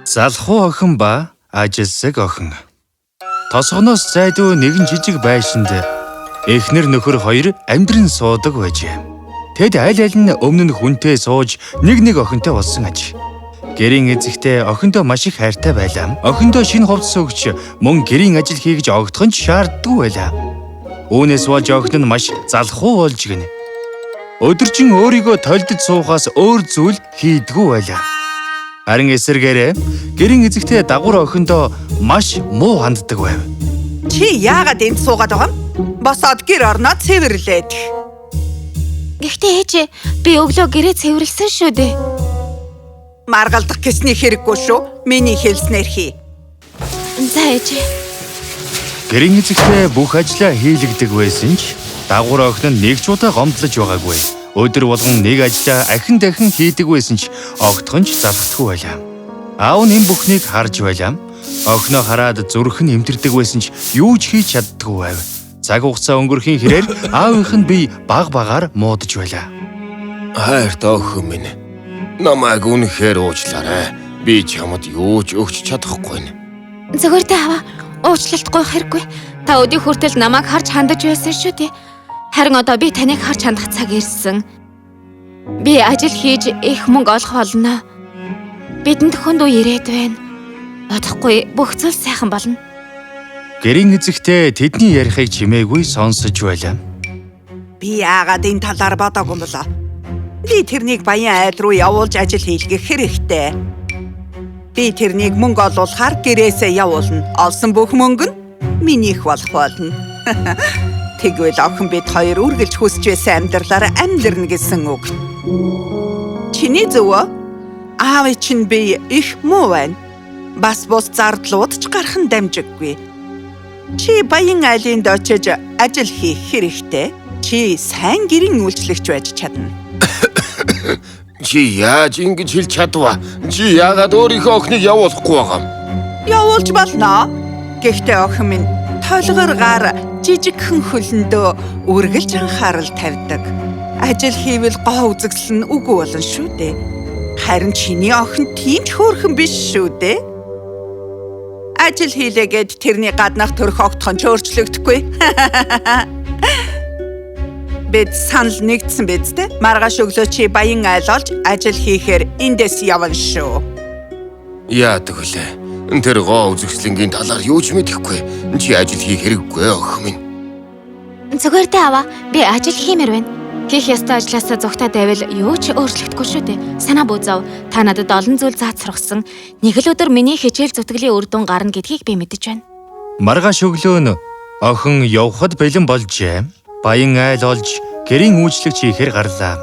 Залхуу охин ба ажилсаг охин. Тосгоноос зайдуу нэгэн жижиг байшинд эхнэр нөхөр хоёр амьдран суудаг байжээ. Тэд аль аль нь өмнө нь хүнтэй сууж нэг охинтой болсон аж. Гэрийн эзэгтэй охиндоо маш их хайртай байлаа. Охиндоо шинэ хувцас өгч мөн гэрийн ажил хийж огтхон ч шаарддаггүй байлаа. Үүнээс болж охин нь маш залхуу болж гинэ. Өдөржин өөрийгөө толдож суухаас өөр зүйл хийдэггүй байлаа. Харин эсэргээрээ гэрийн эзэгтэй дагуур охиндоо маш муу ханддаг байв. Чи яагаад энд суугаад байгаа юм? Босоод гэр орноо цэвэрлээд. Гэхдээ ээжээ би өглөө гэрээ цэвэрлсэн шүү дээ. Маргалдах гэсний хэрэггүй шүү. Миний хэлснээр хий. За ээжээ. Гэрийн эзэгтэй бүх ажлаа хийлэгдэг байсан ч дагуур охин нь нэг ч удаа гомдлож байгаагүй. Өдөр болгон нэг ажлаа ахин дахин хийдэг байсан ч огтхон ч залхдаггүй байлаа. Аав нь энэ бүхнийг харж байлаа. Охиноо хараад зүрх нь эмтэрдэг байсан ч юу ч хийж чаддаггүй байв. Цаг хугацаа өнгөрөхийн хэрээр аавынх нь бие багаар муудаж байлаа. Хайртай охин минь. Намайг үнэхээр уучлаарай. Би чамд юу ч өгч чадахгүй нэ. Зүгээр дээ аваа. Уучлалт гуйх хэрэггүй. Та өдий хүртэл намайг харж хандаж байсан шүү дээ. Харин одоо би таныг харж хандах цаг ирсэн. Би ажил хийж их мөнгө олох болно. Бидэнд хүнд үе ирээд байна. Бодохгүй бүх зүйл сайхан болно. Гэрийн эзэгтэй тэдний ярихыг чимээгүй сонсож байлаа. Би яагаад энэ талаар бодоогүй юм болоо? Би тэрнийг баян айл руу явуулж ажил хийлгэх хэрэгтэй. Би тэрнийг мөнгө олуулахаар гэрээсээ явуулна. Олсон бүх мөнгө нь минийх болох болно. Тэгвэл охин бид хоёр үргэлж хүсэж байсан амьдралаараа амьдрна гэсэн үг. Чиний зөвөө? Аав чинь би их муу байна. Бас бус зардлууд ч гарах нь дамжиггүй. Чи баян айлынд очиж ажил хийх хэрэгтэй. Чи сайн гэрийн үйлчлэгч байж чадна. Чи яаж ингэж хэлж чадваа? Чи яагаад өөрийнхөө охиныг явуулахгүй байгаа юм? Явуулж болно. Гэхдээ охин минь толгоргаар жижигхэн хөлөндөө үргэлж анхаарал тавьдаг. Ажил хийвэл гоо үзэгсэл нь үгүй болно шүү дээ. Харин чиний охин тийм ч хөөрхөн биш шүү дээ. Ажил хийлээгээд тэрний гаднах төрх огтхон ч өөрчлөгдөхгүй. Бид санал нэгдсэн биз дээ. Маргааш өглөө чи баян айл олж ажил хийхээр эндээс явна шүү. Яадаг вүлээ? Тэр гоо үзэгслэнгийн талаар юу ч мэдэхгүй. Чи ажил хийх хэрэггүй охин минь. Зүгээр дээ аваа. Би ажил хиймээр байна. Хийх ёстой ажлаасаа зүгтаа байвал юу ч өөрчлөгдөхгүй шүү дээ. Санаа бүү зов. Та надад олон зүйл заацрахсан. Нэг л өдөр миний хичээл зүтгэлийн үр дүн гарна гэдгийг би мэдэж байна. Маргааш өглөө нь охин явхад бэлэн болжээ. Баян айл олж гэрийн үйлчлэгч хийхээр гарлаа.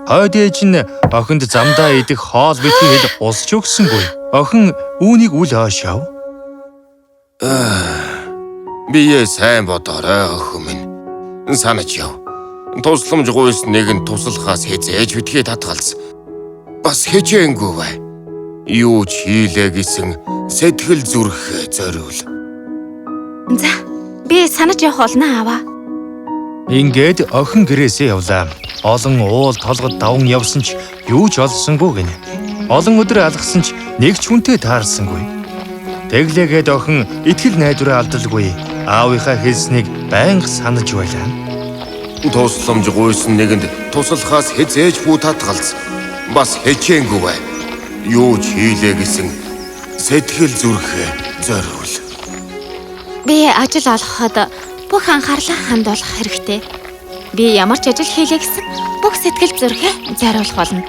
Хойд ээж нь охинд замдаа идэх хоол бэлгийн хэл усч өгсөнгүй. Охин үүнийг үл хаашаав. Бие сайн бодоорой охин минь. Санаж яв. Тусламж гуйс нэгэн туслахаас хязээж битгий татгалз. Бас хичээнгүй бай. Юу ч хийлээ гэсэн сэтгэл зүрх зориул. За, би санаж явах болно аваа. Ингээд охин гэрээсээ явлаа. Олон уул толгод даван явсан ч юу ч олсонгүй гинэ. Олон өдөр алгасан ч нэг ч хүнтэй таарсангүй. Тэглээгээд охин итгэл найдвараа алдалгүй. Аавынхаа хэлснийг байнга санаж байлаа. Тусламж гуйсан нэгэнд туслахаас хязээж бүү татгалз. Бас хичээнгүй бай. Юу ч хийлээ гэсэн сэтгэл зүрхээ зориул. Би ажил олоход бүх анхаарлаа хандуулах хэрэгтэй. Би ямар ч ажил хийлээ гэсэн бүх сэтгэл зүрхээ зориулах болно.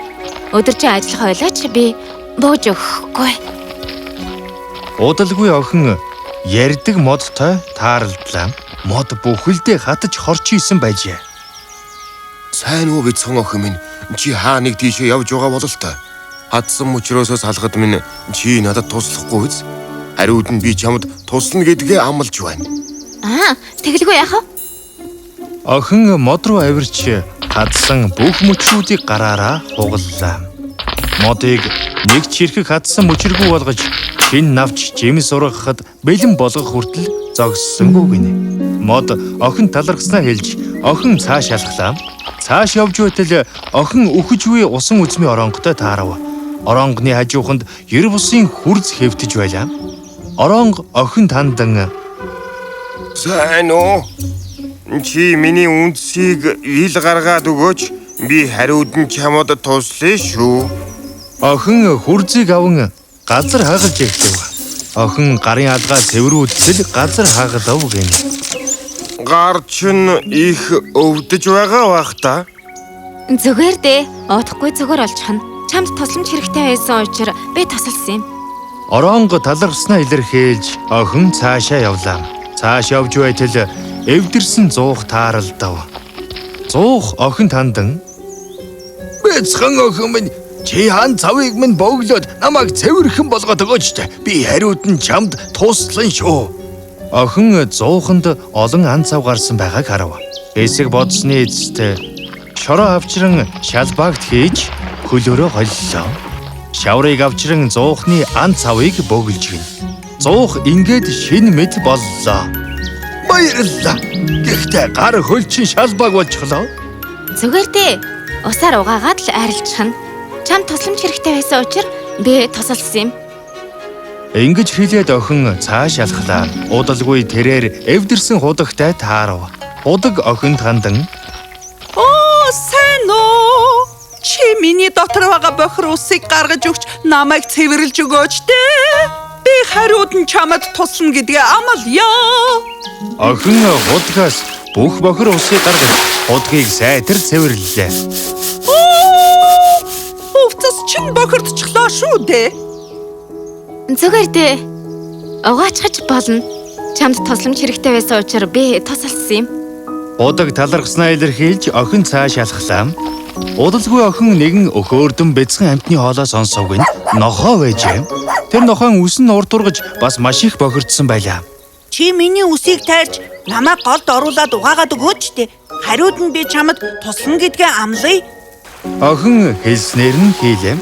Өдөржин ажиллах ойлооч би бууж өгөхгүй. Удалгүй охин ярьдаг модтой тааралдлаа. Мод бүхэлдээ хатаж хорч исэн байжээ. Сайн уу бицхан охин минь? Чи хаа нэг тийшээ явж байгаа бол та. Хатсан мөчрөөсөө салхад минь чи надад туслахгүй биз? Хариуд нь би чамд туслана гэдгээ амлаж байна. Тэгэлгүй яах вэ? Охин мод руу авирч хатсан бүх мөчрүүдийг гараараа хугаллаа. Модыг нэг чирхэг хатсан мөчргүү болгож хэн навч жимс ургахад бэлэн болгох хүртэл зогссонгүй гинэ. Мод охин талархснаа хэлж охин цааш алхлаа. Цааш явж байтал охин үхэж буй усан үзмийн оронготой таарав. оронгоны хажууханд ер бусын хүрз хэвтэж байлаа. Оронго охин тандан Сайн уу? Чи миний үндсийг ил гаргаад өгөөч. Би хариуд нь чамд туслая шүү. охин хүрзийг аван газар хагалж эхлэв. Охин гарын алгаа цэврүүлтэл газар хагалав гэнэ. Гар чинь их өвдөж байгаа бах та. Зүгээр дээ. Одохгүй зүгээр олчихно. Чамд тусламж хэрэгтэй байсан учраас би тусалсан юм. Оронго талархснаа илэрхийлж охин цаашаа явлаа. Цааш явж байтал эвдэрсэн зуух тааралдав. Зуух охин тандан "Бэцхэн охин минь, чи хан цавыг минь боглоод намайг цэвэрхэн болгоод өгөөч дээ. Би хариуд нь чамд туслан шүү." Охин зууханд олон ан цав гарсан байгааг харав. Эсэг бодсны эцэст шороо авчран шалбаагт хийж хөлөөрөө холлоо. Шаврыг авчран зуухны ан цавыг бөглж гин. Зуух ингээд шин мэд боллоо. Баярлалаа. Гэхдээ гар хөлчин шалбааг болчихлоо. Зүгээр дээ. Усаар угаагаад л арилжчихна. Чамд тусламж хэрэгтэй байсан учраас би тусалсан юм. Ингэж хэлээд охин цааш алхлаа. Удалгүй тэрээр эвдэрсэн худагтай таарав. Худаг охин тандан Оо, сайн уу? Чи миний дотор байгаа бохир усыг гаргаж өгч намайг цэвэрлж өгөөч дээ. Би хариуд нь чамд туслана гэдгээ амлая. охин худгаас бүх бохир усыг гаргаж худгийг сайтар цэвэрлэлээ. Өвцөс чин бохирдчихлоо шүү дээ. Зүгээр дээ. Угаачгаж болно. Чамд тусламж хэрэгтэй байсан учраас би тусалсан юм. Худаг талархснаа илэрхийлж охин цааш алхлаа. Удалгүй охин нэгэн өхөөрдөн бэцхэн амтны хоолоо сонсов гин нохоо байжээ. Тэр нохоон үс нь урд ургаж бас маш их бохирдсан байлаа. Чи миний үсийг тайрч намайг голд оруулаад угаагаад өгөөч дээ. Хариуд нь би чамд туслана гэдгээ амлая. Охин хэлснээр нь хийлээ.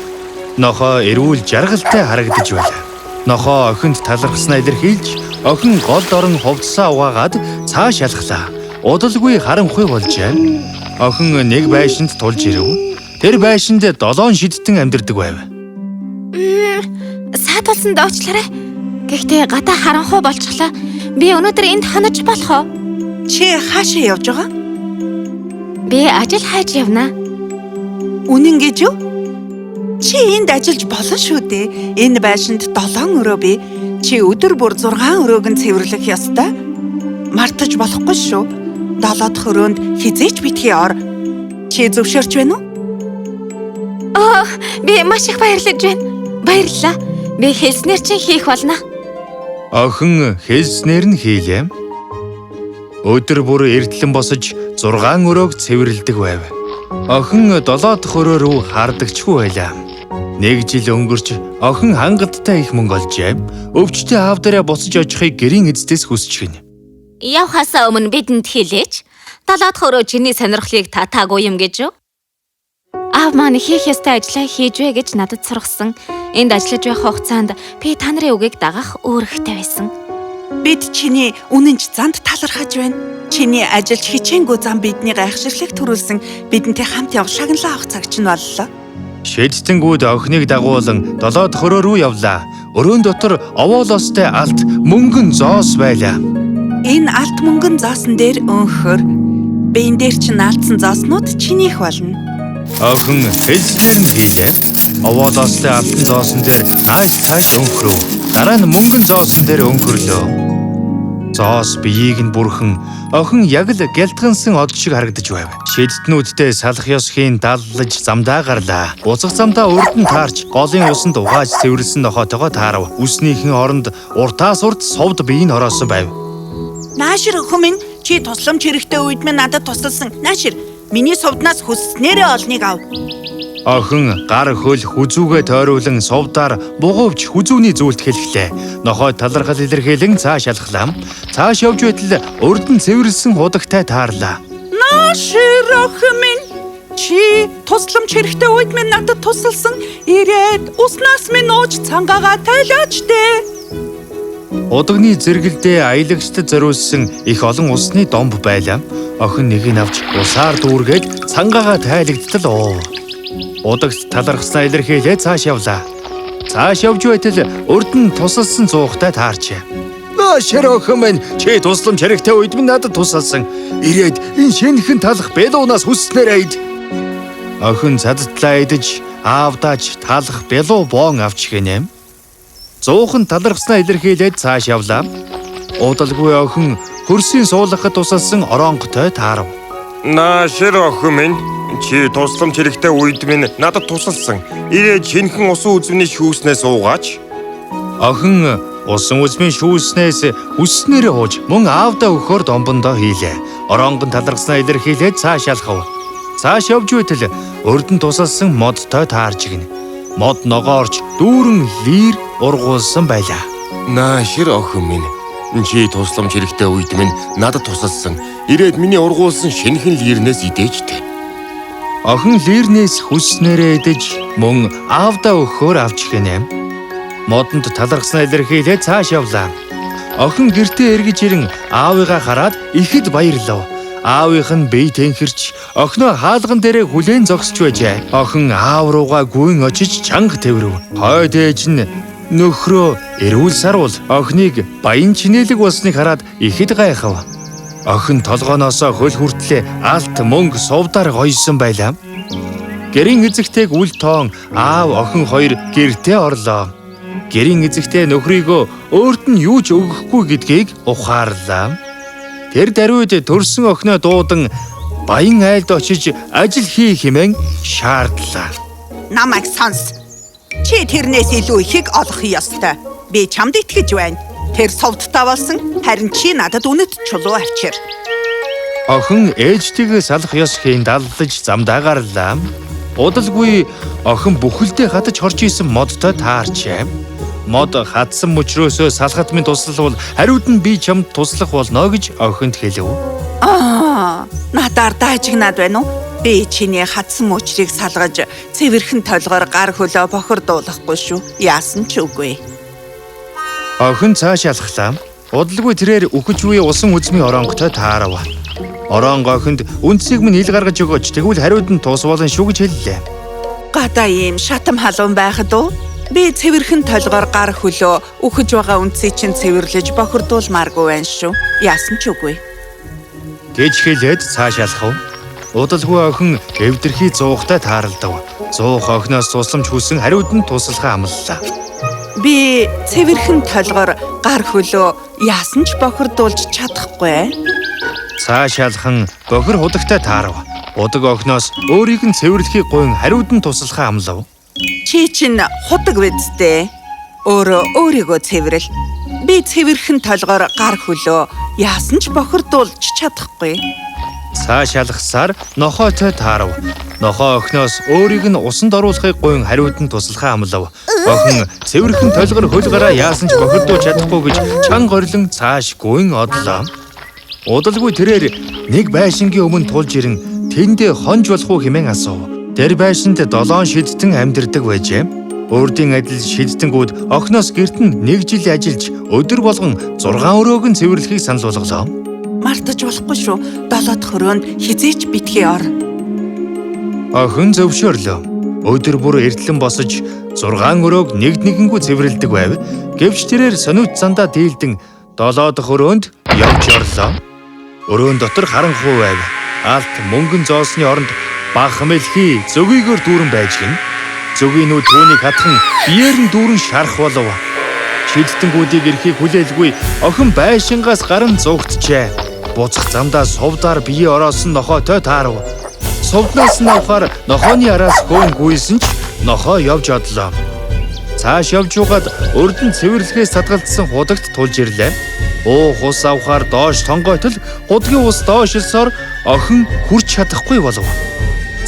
Нохоо эрүүл жаргалтай харагдаж байлаа. Нохоо охинд талархснаа илэрхийлж охин голд орон хувцсаа угаагаад цааш алхлаа. Удалгүй харанхуй болжээ. Охин нэг байшинд тулж ирэв. Тэр байшинд 7 шидтэн амьдардаг байв. Саад болсон доочлаарай. Гэхдээ гадаа харанхуй болчихлоо. Би өнөөдөр энд хонож болох уу? Чи хаашаа явж байгаа? Би ажил хайж явна. Үнэн гэж юу? Чи энд ажиллаж болно шүү дээ. Энэ байшинд 7 өрөө бий. Чи өдөр бүр 6 өрөөг нь цэвэрлэх ёстой. Мартаж болохгүй шүү. 7 дахь өрөөнд хизээч битгий ор. Чи зөвшөөрч байна уу? Би маш их баярлаж байна. Баярлалаа. Би хэлснээр чи хийх болно. Охин хэлснээр нь хийлээ. Өдөр бүр эртлэн босож 6 өрөөг цэвэрлдэг байв. Охин 7 дахь өрөө рүү хардагчгүй байлаа. Нэг жил өнгөрч охин хангалттай их мөнгө олжээ. Өвчтөе аав дээрээ буцаж очихыг гэрийн эцэстээс хүсч гин. Явхасаа өмнө бидэнд хэлээч. 7 дахь өрөө чиний сонирхлыг татаагүй юм гэж юу? Аав маань хийх ёстой ажлаа хийж вэ гэж надад сургасан. Энд ажиллаж байх хугацаанд би та нарын үгийг дагах үүрэгтэй байсан. Бид чиний үнэнч занд талархаж байна. Чиний ажилч хичээнгүй зам бидний гайхширлыг төрүүлсэн. Бидэнтэй хамт явах шагналаа авах цаг чинь боллоо. Шийдтэнгүүд охиныг дагуулan 7 дахь өрөө рүү явлаа. Өрөөнд дотор овоолоостой алт мөнгөн зоос байлаа. Энэ алт мөнгөн зоосон дээр өнхөр. Бэйн дээр чинь алдсан зооснууд чинийх болно. Охин хэлснээр нь хийлээ. Овоолоостой алтан зоосон дээр ааш тааш өнхрөв. Дараа нь мөнгөн зоосон дээр өнхөрлөө. Зоос биеийг нь бүрхэн охин яг л гялтгансан од шиг харагдаж байв. Шидтнүүдтэй салах ёсхийн даллаж замдаа гарлаа. Буцах замдаа урд нь таарч голын усанд угааж цэвэрлсэн нохоотойгоо таарав. Үснийхэн оронд уртаас урт совд бие нь ороосон байв. Наашир өхөмин чи тусламж хэрэгтэй үед минь надад тусалсан. Наашир миний совднаас хүсснээрээ олныг ав. Охин гар хөл хүзүүгээ тойруулан совдаар бугуувч хүзүүний зүйлт хэлхлээ. Нохой талархал илэрхийлэн цааш алхлаа. Цааш явж байтал урд нь цэвэрлсэн худагтай таарлаа. Наашир өхөмин чи тусламж хэрэгтэй үед минь надад тусалсан. Ирээд уснаас минь ууж цангаагаа тайлаач дээ. Удагны зэрэгэлдээ аялагчдад зориулсан их олон усны домб байлаа. Охин нэг нь авч усаар дүүргээд цангаагаа тайлагдтал уу. Удагт талархснаа илэрхийлээ цааш явлаа. Цааш явж байтал урд нь тусалсан зуухтай таарчээ. Наашир охин минь чи тусламж хэрэгтэй үед минь надад тусалсан. Ирээд энэ шинэхэн талах бэлуунаас хүснээр айд. Охин цадтлаа идэж аавдаач талах бэлуу боон авч гинэ. Зуухан талархснаа илэрхийлээд цааш явлаа. Удалгүй охин хөрсийн суулгахад тусалсан оронготой таарав. Наашир охин минь чи тусламж хэрэгтэй үед минь надад тусалсан. Ирээд шинэхэн усан үзмний шүүснээс уугаач. Охин усан үзмийн шүүснээс хүснээрээ ууж мөн аавдаа өгөхөөр домбондоо хийлээ. Оронгон талархснаа илэрхийлээд цааш алхав. Цааш явж байтал урд нь тусалсан модтой таарч гинэ. Мод ногоорч дүүрэн лир ургуулсан байлаа. Наашир охин минь чи тусламж хэрэгтэй үед минь надад тусалсан. Ирээд миний ургуулсан шинэхэн лирнээс идээжтэй. Охин лирнээс хүснээрээ идэж мөн аавдаа өгөхөөр авч гинэ. Модонд талархснаа илэрхийлээ цааш явлаа. Охин гэртээ эргэж ирэн аавыгаа хараад ихэд баярлав. Аавынх нь бие тэнхэрч охиноо хаалган дээрээ хүлээн зогсож байжээ. Охин аав руугаа гүйн очиж чанга тэврэв. Хойд ээж нь нөхрөө эрүүл сарвал охиныг баян чинэлэг болсныг хараад ихэд гайхав. Охин толгооноосоо хөл хүртлээ алт мөнгө сувдаар гоёсон байлаа. Гэрийн эзэгтэйг үл тоон аав охин хоёр гэртээ орлоо. Гэрийн эзэгтэй нөхрийгөө өөрт нь юу ч өгөхгүй гэдгийг ухаарлаа. Тэр даруйд төрсөн охиноо дуудан баян айлд очиж ажил хийх хэмээн шаардлаа. Намайг сонс. Чи тэрнээс илүү ихийг олох ёстой. Би чамд итгэж байна. Тэр совдтой болсон. Харин чи надад үнэт чулуу авчир. Охин ээжтэйгээ салах ёс хийн даллаж замдаа гарлаа. Удалгүй охин бүхэлдээ хатаж хорж исэн модтой таарчээ. Мод хатсан мөчрөөсөө салахад минь туславал хариуд нь би чамд туслах болно гэж охинд хэлв. Надаар даажигнаад байна уу? Би чиний хатсан мөчрийг салгаж цэвэрхэн толгоор гар хөлөө бохирдуулахгүй шүү. Яасан ч үгүй. Охин цааш алхлаа. Удалгүй тэрээр үхэж буй усан үзмийн оронготой таарав. Оронго охинд үндсийг минь ил гаргаж өгөөч. Тэгвэл хариуд нь тус болно шүү гэж хэллээ. Гадаа ийм шатам халуун байхад уу? Би цэвэрхэн толгоор гар хөлөө үхэж байгаа үндсийг чинь цэвэрлэж бохирдуулмааргүй байна шүү. Яасан ч үгүй. Гэж хэлээд цааш алхав. Удалгүй охин эвдэрхий зуухтай тааралдав. Зуух охиноос тусламж хүсэн хариуд нь туслахаа амллаа. Би цэвэрхэн толгоор гар хөлөө яасан ч бохирдуулж чадахгүй. Цааш алхан бохир худагтай таарав. Удаг охиноос өөрийг нь цэвэрлэхийг гуйн хариуд нь туслахаа амлав. Чи чинь худаг бидтэй. Өөрийгөө цэвэрл. Би цэвэрхэн толгоор гар хөлөө яасан ч бохирдуулж чадахгүй. Цааш алхсаар нохойтой таарав. Нохой охиноос өөрийг нь усанд оруулахыг гуйн хариуд нь туслахаа амлав. Охин цэвэрхэн толгор хөл гараа яасан ч бохирдуулж чадахгүй гэж чанга орлон цааш гуйн одлоо. Удалгүй тэрээр нэг байшингийн өмнө тулж ирэн тэндээ хонж болох уу хэмээн асуув. Тэр байшинд 7 шидтэн амьдардаг байжээ. Өөрдийн адил шидтэнгүүд охиноос гэрт нь 1 жил ажиллаж өдөр болгон 6 өрөөг нь цэвэрлэхийг санал болголоо. Мартаж болохгүй шүү. 7 дахь өрөөнд хизээч битгий ор. Охин зөвшөөрлөө. Өдөр бүр эртлэн босож 6 өрөөг нэгнэгэнгүй цэвэрлдэг байв. Гэвч тэрээр сониуч зандаа дийлдэн 7 дахь өрөөнд явж орлоо. Өрөөн дотор харанхуй байв. Алт мөнгөн зоосны оронд баг мэлхий зөгийгөр дүүрэн байж гин. Зөгийнүүд түүнийг хатхан биеэр нь дүүрэн шарах болов. Шидтэнгүүдийг эрхийг хүлээлгүй охин байшингаас гаран зугтжээ. Буцах замдаа сувдаар бие ороосон нохойтой таарав. Сувднаас нь авахаар нохооны араас хөөн гүйсэн ч нохоо явж одлоо. Цааш явж угаад урд нь цэвэрлэхээс татгалзсан худагт тулж ирлээ. Уух ус авахаар доош тонгойтол худгийн ус доошилсоор охин хүрч чадахгүй болов.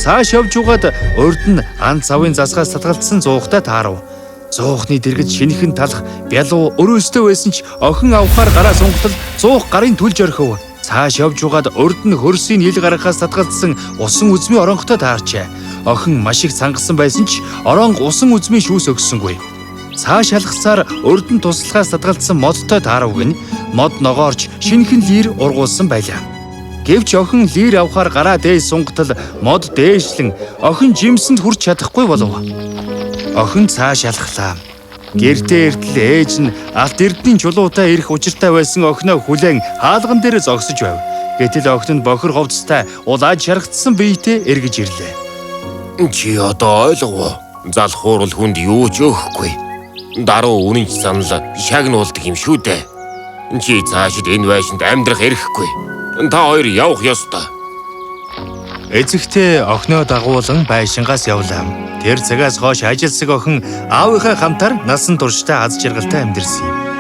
Цааш явж угаад урд нь ан цавын засгаас татгалзсан зуухтай таарав. Зуухны дэргэд шинэхэн талах бялуу өрөөстэй байсан ч охин авахаар гараа сунгатал зуух гарын түлж орхив. Цааш явж угаад урд нь хөрсийн ил гарахаас татгалзсан усан үзмийн оронготой таарчээ. Охин маш их цангасан байсан ч оронго усан үзмийн шүүс өгсөнгүй. Цааш алхсаар урд нь туслахаас татгалзсан модтой таарав гин мод ногоорч шинэхэн лир ургуулсан байлаа. Гэвч охин лир авахаар гараа дээж сунгатал мод дээшлэн охин жимсэнд хүрч чадахгүй болов. Охин цааш алхлаа. Гэртээ эртэл ээж нь алт эрдний чулуутай ирэх учиртай байсан охиноо хүлээн хаалган дээр зогсож байв. Гэтэл охин нь бохир ховцтой улааж шаргацсан биетэй эргэж ирлээ. Чи одоо ойлгов. Залхуур бол хүнд юу ч өгөхгүй. Даруу үнэнч санал шагнуулдаг юм шүү дээ. Чи цаашид энэ байшинд амьдрах эрхгүй. Та хоёр явах ёстой. Эцэгтэй охиноо дагуулan байшингаас явлаа. Тэр цагаас хойш ажилсаг охин аавынхаа хамтаар насан туршдаа аз жаргалтай амьдэрсэн юм.